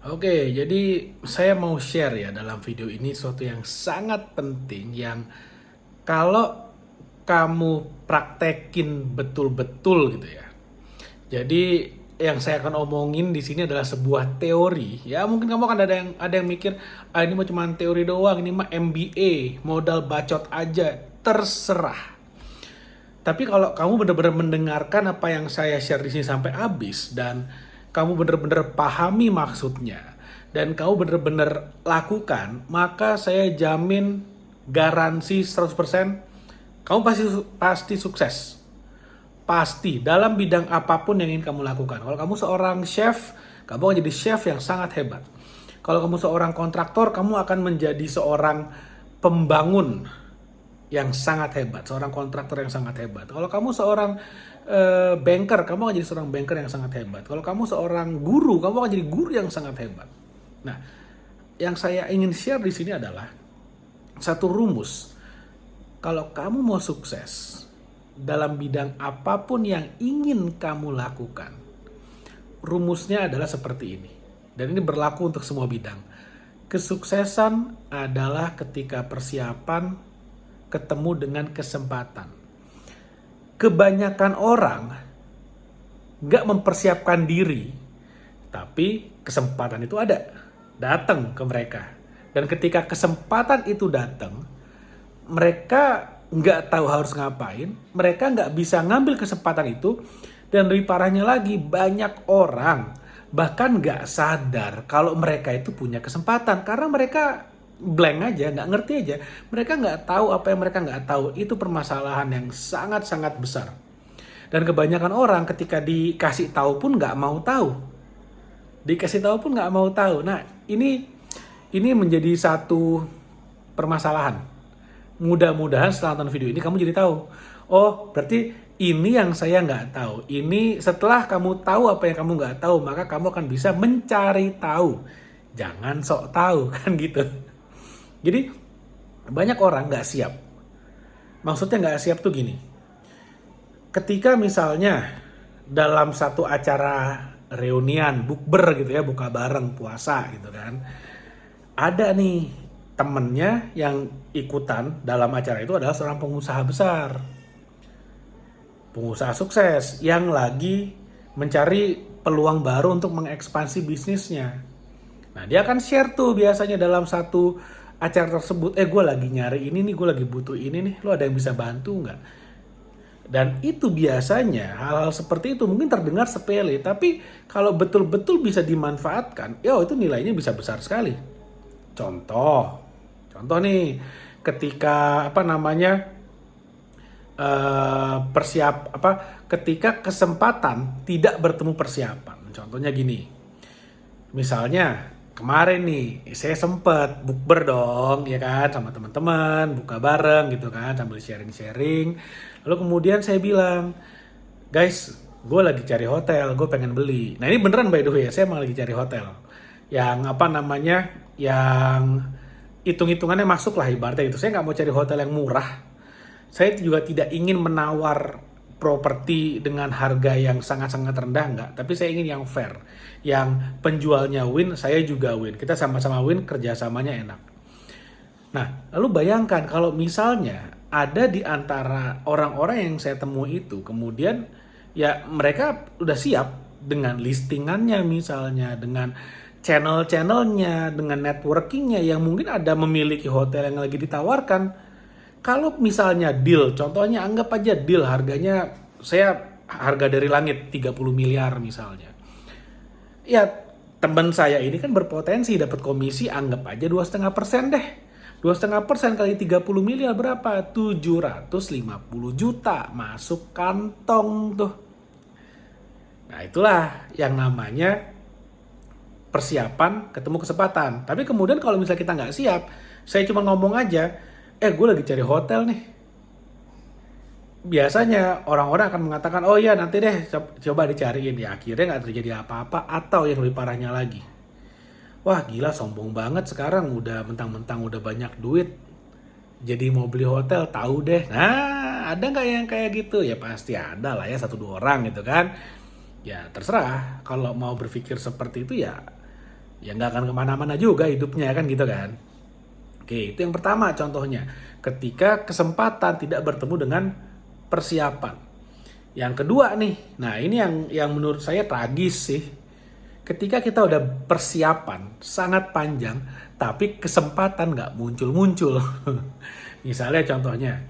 Oke, jadi saya mau share ya dalam video ini sesuatu yang sangat penting yang kalau kamu praktekin betul-betul gitu ya. Jadi yang saya akan omongin di sini adalah sebuah teori. Ya mungkin kamu akan ada yang mikir, ah ini mah cuma teori doang, ini mah MBA, modal bacot aja, terserah. Tapi kalau kamu benar-benar mendengarkan apa yang saya share di sini sampai habis dan kamu benar-benar pahami maksudnya dan kamu benar-benar lakukan, maka saya jamin garansi 100% kamu pasti pasti sukses. Pasti dalam bidang apapun yang ingin kamu lakukan. Kalau kamu seorang chef, kamu akan jadi chef yang sangat hebat. Kalau kamu seorang kontraktor, kamu akan menjadi seorang pembangun yang sangat hebat, seorang kontraktor yang sangat hebat. Kalau kamu seorang banker, kamu akan jadi seorang banker yang sangat hebat. Kalau kamu seorang guru, kamu akan jadi guru yang sangat hebat. Nah, yang saya ingin share di sini adalah satu rumus. Kalau kamu mau sukses dalam bidang apapun yang ingin kamu lakukan, rumusnya adalah seperti ini. Dan ini berlaku untuk semua bidang. Kesuksesan adalah ketika persiapan ketemu dengan kesempatan. Kebanyakan orang nggak mempersiapkan diri, tapi kesempatan itu datang ke mereka. Dan ketika kesempatan itu datang, mereka nggak tahu harus ngapain, mereka nggak bisa ngambil kesempatan itu, dan lebih parahnya lagi banyak orang bahkan nggak sadar kalau mereka itu punya kesempatan karena mereka blank aja, nggak ngerti aja, mereka nggak tahu apa yang mereka nggak tahu. Itu permasalahan yang sangat-sangat besar. Dan kebanyakan orang ketika dikasih tahu pun nggak mau tahu, dikasih tahu pun nggak mau tahu. Nah ini menjadi satu permasalahan. Mudah-mudahan setelah nonton video ini kamu jadi tahu. Oh, berarti ini yang saya nggak tahu. Ini setelah kamu tahu apa yang kamu nggak tahu, maka kamu akan bisa mencari tahu. Jangan sok tahu, kan gitu. Jadi banyak orang nggak siap. Maksudnya nggak siap tuh gini. Ketika misalnya dalam satu acara reunian, bukber gitu ya, buka bareng puasa gitu kan. Ada nih temennya yang ikutan dalam acara itu adalah seorang pengusaha besar. Pengusaha sukses yang lagi mencari peluang baru untuk mengekspansi bisnisnya. Nah dia akan share tuh biasanya dalam satu acara tersebut, gue lagi nyari ini nih, gue lagi butuh ini nih, lo ada yang bisa bantu nggak? Dan itu biasanya hal-hal seperti itu mungkin terdengar sepele, tapi kalau betul-betul bisa dimanfaatkan, ya itu nilainya bisa besar sekali. Contoh nih, ketika ketika kesempatan tidak bertemu persiapan. Contohnya gini, misalnya kemarin nih saya sempet bukber dong ya kan sama teman-teman, buka bareng gitu kan sambil sharing-sharing. Lalu kemudian saya bilang, guys, gue lagi cari hotel, gue pengen beli. Nah ini beneran by the way ya, saya emang lagi cari hotel yang yang hitung-hitungannya masuk lah ibaratnya itu. Saya nggak mau cari hotel yang murah. Saya juga tidak ingin menawar properti dengan harga yang sangat-sangat rendah, enggak. Tapi saya ingin yang fair. Yang penjualnya win, saya juga win. Kita sama-sama win, kerjasamanya enak. Nah, lalu bayangkan kalau misalnya ada di antara orang-orang yang saya temui itu, kemudian ya mereka udah siap dengan listingannya misalnya, dengan channel-channelnya, dengan networkingnya yang mungkin ada memiliki hotel yang lagi ditawarkan. Kalau misalnya deal, contohnya anggap aja deal harganya harga dari langit 30 miliar misalnya. Ya teman saya ini kan berpotensi dapat komisi anggap aja 2,5% deh. 2,5% kali 30 miliar berapa? 750 juta masuk kantong tuh. Nah itulah yang namanya persiapan ketemu kesempatan. Tapi kemudian kalau misalnya kita nggak siap, saya cuma ngomong aja, gue lagi cari hotel nih. Biasanya orang-orang akan mengatakan, oh iya nanti deh coba dicariin. Ya akhirnya nggak terjadi apa-apa atau yang lebih parahnya lagi. Wah gila sombong banget sekarang udah mentang-mentang udah banyak duit. Jadi mau beli hotel tahu deh. Nah ada nggak yang kayak gitu? Ya pasti ada lah ya 1-2 orang gitu kan. Ya terserah kalau mau berpikir seperti itu ya ya nggak akan kemana-mana juga hidupnya kan gitu kan. Oke, itu yang pertama contohnya. Ketika kesempatan tidak bertemu dengan persiapan. Yang kedua nih, nah ini yang menurut saya tragis sih. Ketika kita udah persiapan sangat panjang, tapi kesempatan nggak muncul-muncul. Misalnya contohnya,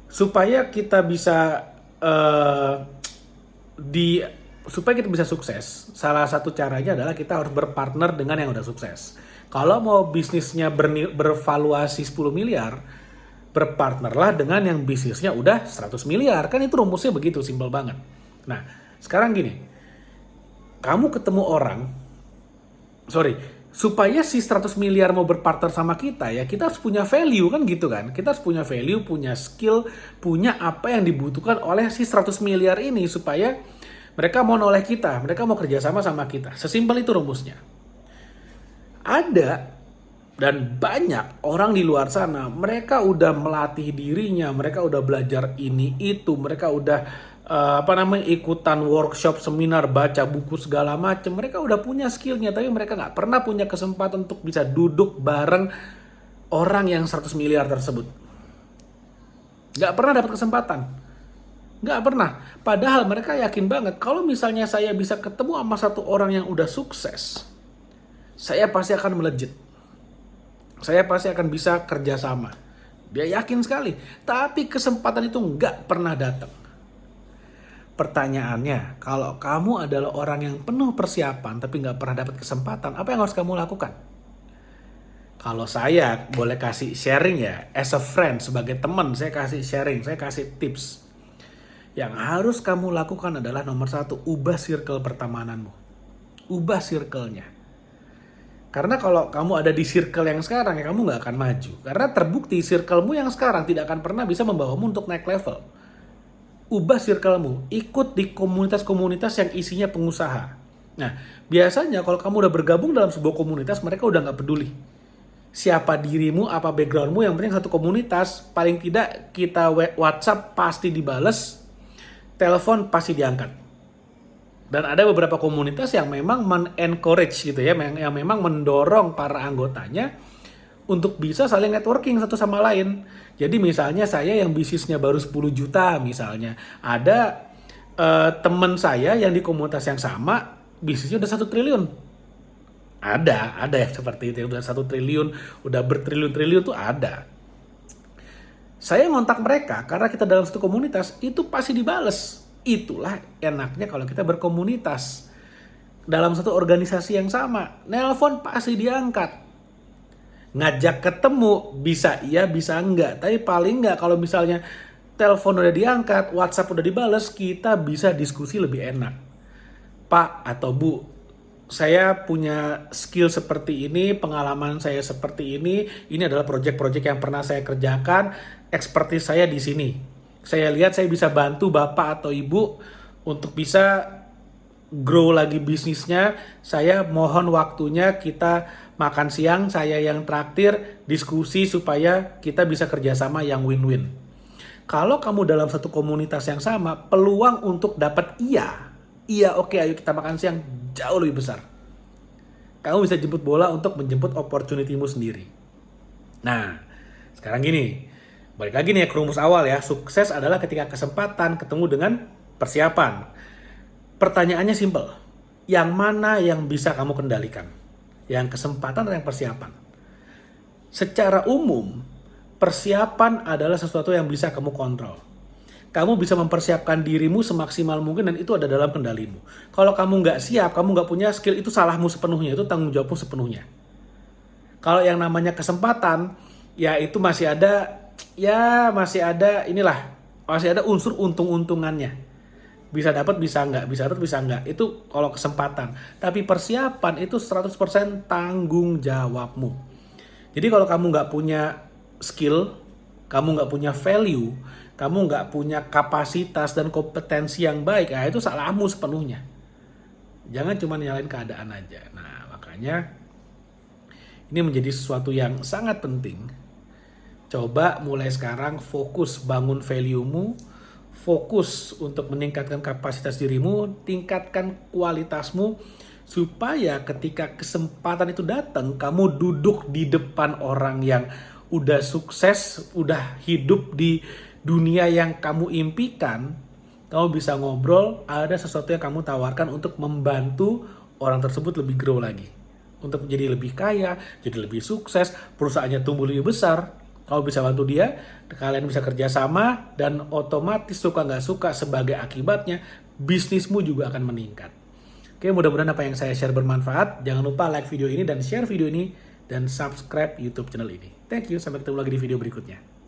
supaya kita bisa supaya kita bisa sukses, salah satu caranya adalah kita harus berpartner dengan yang udah sukses. Kalau mau bisnisnya bervaluasi 10 miliar, berpartnerlah dengan yang bisnisnya udah 100 miliar. Kan itu rumusnya begitu, simpel banget. Nah, sekarang gini, kamu ketemu orang, supaya si 100 miliar mau berpartner sama kita ya, kita harus punya value kan gitu kan. Kita harus punya value, punya skill, punya apa yang dibutuhkan oleh si 100 miliar ini supaya mereka mau noleh kita, mereka mau kerjasama sama kita. Sesimpel itu rumusnya. Ada dan banyak orang di luar sana, mereka udah melatih dirinya, mereka udah belajar ini itu, mereka udah ikutan workshop, seminar, baca buku segala macam. Mereka udah punya skillnya, tapi mereka nggak pernah punya kesempatan untuk bisa duduk bareng orang yang 100 miliar tersebut. Nggak pernah dapat kesempatan. Nggak pernah. Padahal mereka yakin banget, kalau misalnya saya bisa ketemu sama satu orang yang udah sukses, saya pasti akan melejit. Saya pasti akan bisa kerjasama. Dia yakin sekali. Tapi kesempatan itu nggak pernah datang. Pertanyaannya, kalau kamu adalah orang yang penuh persiapan tapi nggak pernah dapat kesempatan, apa yang harus kamu lakukan? Kalau saya boleh kasih sharing ya, as a friend, sebagai teman, saya kasih sharing, saya kasih tips. Yang harus kamu lakukan adalah nomor 1, ubah circle pertemananmu. Ubah circle-nya. Karena kalau kamu ada di circle yang sekarang, ya kamu nggak akan maju. Karena terbukti circle-mu yang sekarang tidak akan pernah bisa membawamu untuk naik level. Ubah circle-mu, ikut di komunitas-komunitas yang isinya pengusaha. Nah, biasanya kalau kamu udah bergabung dalam sebuah komunitas, mereka udah nggak peduli siapa dirimu, apa backgroundmu, yang penting satu komunitas. Paling tidak kita WhatsApp pasti dibales, telepon pasti diangkat. Dan ada beberapa komunitas yang memang men-encourage gitu ya, yang memang mendorong para anggotanya untuk bisa saling networking satu sama lain. Jadi misalnya saya yang bisnisnya baru 10 juta misalnya, ada teman saya yang di komunitas yang sama bisnisnya udah 1 triliun. Ada yang seperti itu, udah 1 triliun, udah bertriliun-triliun tuh ada. Saya ngontak mereka karena kita dalam satu komunitas, itu pasti dibales. Itulah enaknya kalau kita berkomunitas dalam satu organisasi yang sama. Nelpon pasti diangkat. Ngajak ketemu bisa iya bisa enggak, tapi paling enggak kalau misalnya telepon udah diangkat, WhatsApp udah dibales, kita bisa diskusi lebih enak. Pak atau Bu, saya punya skill seperti ini, pengalaman saya seperti ini adalah proyek-proyek yang pernah saya kerjakan, expertise saya di sini. Saya lihat saya bisa bantu Bapak atau Ibu untuk bisa grow lagi bisnisnya. Saya mohon waktunya, kita makan siang, saya yang traktir, diskusi supaya kita bisa kerjasama yang win-win. Kalau kamu dalam satu komunitas yang sama, peluang untuk dapat iya oke ayo kita makan siang jauh lebih besar. Kamu bisa jemput bola untuk menjemput opportunity-mu sendiri. Nah, sekarang gini, balik lagi nih ke rumus awal ya. Sukses adalah ketika kesempatan ketemu dengan persiapan. Pertanyaannya simpel. Yang mana yang bisa kamu kendalikan? Yang kesempatan atau yang persiapan? Secara umum, persiapan adalah sesuatu yang bisa kamu kontrol. Kamu bisa mempersiapkan dirimu semaksimal mungkin dan itu ada dalam kendalimu. Kalau kamu nggak siap, kamu nggak punya skill, itu salahmu sepenuhnya, itu tanggung jawabmu sepenuhnya. Kalau yang namanya kesempatan, ya itu masih ada unsur untung-untungannya. Bisa dapat, bisa enggak. Itu kalau kesempatan. Tapi persiapan itu 100% tanggung jawabmu. Jadi kalau kamu nggak punya skill, kamu nggak punya value, kamu nggak punya kapasitas dan kompetensi yang baik, itu salahmu sepenuhnya. Jangan cuma nyalain keadaan aja. Nah, makanya ini menjadi sesuatu yang sangat penting. Coba mulai sekarang fokus bangun value-mu, fokus untuk meningkatkan kapasitas dirimu, tingkatkan kualitasmu, supaya ketika kesempatan itu datang, kamu duduk di depan orang yang udah sukses, udah hidup di dunia yang kamu impikan, kamu bisa ngobrol, ada sesuatu yang kamu tawarkan untuk membantu orang tersebut lebih grow lagi. Untuk jadi lebih kaya, jadi lebih sukses, perusahaannya tumbuh lebih besar. Kamu bisa bantu dia, kalian bisa kerjasama, dan otomatis suka nggak suka sebagai akibatnya, bisnismu juga akan meningkat. Oke, mudah-mudahan apa yang saya share bermanfaat. Jangan lupa like video ini dan share video ini, dan subscribe YouTube channel ini. Thank you, sampai ketemu lagi di video berikutnya.